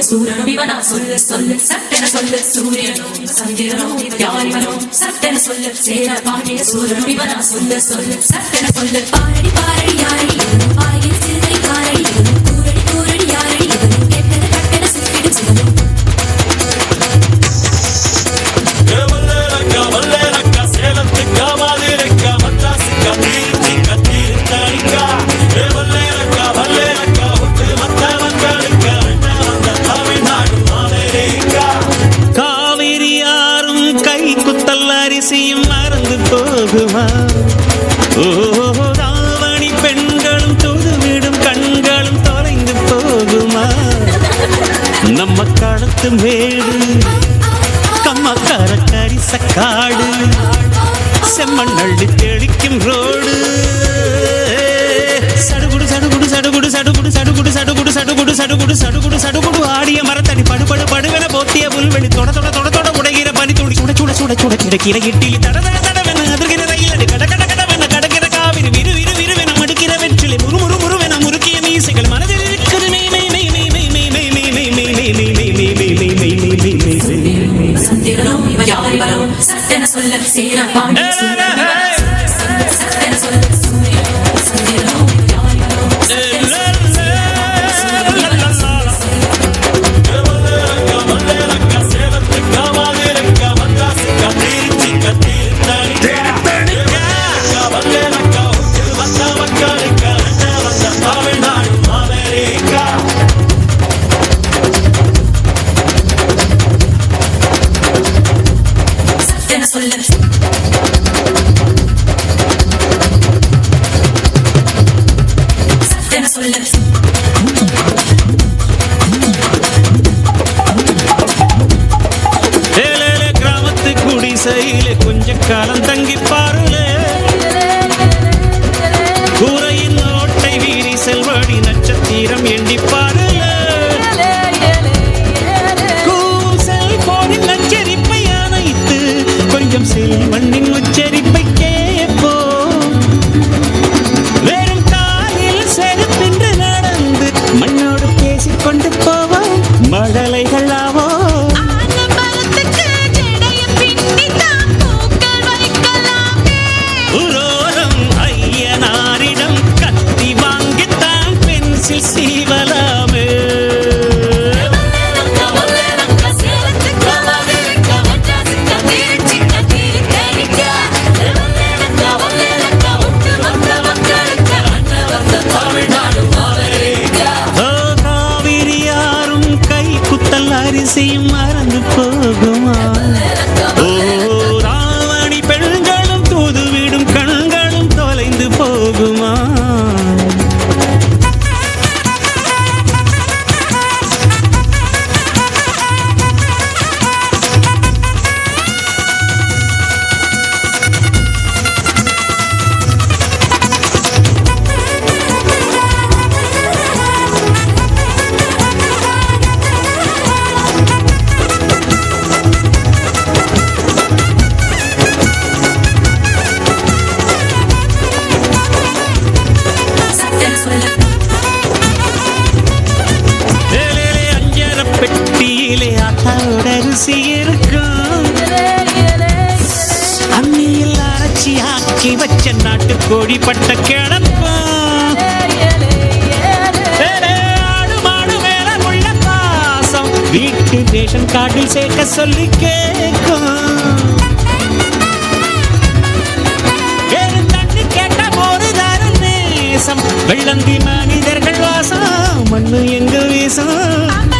சூரனும் இவனா சொல்லு சொல்லு சட்டென சொல்லு சூரியனும் சந்திரனும் யார் இவனோ சட்டென சொல்லு சேர பாண்டிய சூரனும் இவனா சொல்லு சொல்லு சட்டென சொல்லு பாரடி பாரடி யாரடி இவனும் பாயில் சிறுகை காரடி இவனும் கூரடி கூரடி யாரடி இவனும் கெட்டது கட்டென சுற்றிடு சிவனும் அரிசியும் மறந்து போகுமா ராவணி பெண்களும் தொழுவிடும் கண்களும் தொலைந்து போகுமா நம்ம காலத்து மேடு கம்மக்கார கரிச காடு செம்மண் அள்ளி தெளிக்கும் ரோடு சடுகுடு சடுகுடு சடுகுடு சடுகுடு சடுகுடு சடுகுடு சடுகுடு சடுகுடு சடுகுடு சடுகுடு ஆடிய மரத்தடி படுபடு படுவென போத்திய புல்வெளி தொட தொட தொட தொட உடைகிற பனி துளி சுட சுட சுட சுட கிடக்கிற இட்டில் தட தட தடவென அதிர்கிற ரயிலடி கட கட கடவென கடக்கிற காவிரி விரு விரு விருவென மடுக்கிற வெற்றிலை முறு முறு முறுவென முறுக்கிய மீசைகள் மனதில் இருக்கிறது மெய் மெய் மெய் மெய் மெய் மெய் மெய் மெய் மெய் மெய் மெய் மெய் மெய் மெய் மெய் மெய் மெய் மெய் மெய் சந்திரனும் யார் வரும் சட்டென சொல்ல சேர பாண்டிய சட்டென சொல்ல சூரியனும் சந்திரனும் யார் வரும் கிராமத்து குடிசையிலே கொஞ்ச காலம் தங்கி பாருலே கூரையின் ஓட்டை வீரி செல்வடி நட்சத்திரம் எண்ணி பாருலே செல்போனின் நச்சரிப்பை அணைத்து கொஞ்சம் செல்வண்ணின் உச்சரிப்பை கேட்போ வெறும் காலில் செருப்பென்று நடந்து மண்ணோடு பேசிக்கொண்டு போவோம் மழலைகள் ஆவோ சீவலாமே காவிரி யாரும் கை குத்தல் அரிசியும் மறந்து போகுமா ராவணி பெண்களும் தூதுவிடும் கண்களும் தொலைந்து போகுமா பெட்டியிலே ஆத்தாவோட அரிசி இருக்கும் அம்மியில் அரைச்சி ஆக்கி வச்ச நாட்டு கோழி பட்ட கிடப்போம் ஆடு மாடு மேல உள்ள பாசம் வீட்டு ரேஷன் கார்டில் சேர்க்க சொல்லி கேட்கும் தண்ணி கேட்ட போது தரும் நேசம் வெள்ளந்தி மனிதர்கள் வாசம் மண்ணு எங்க வீசம்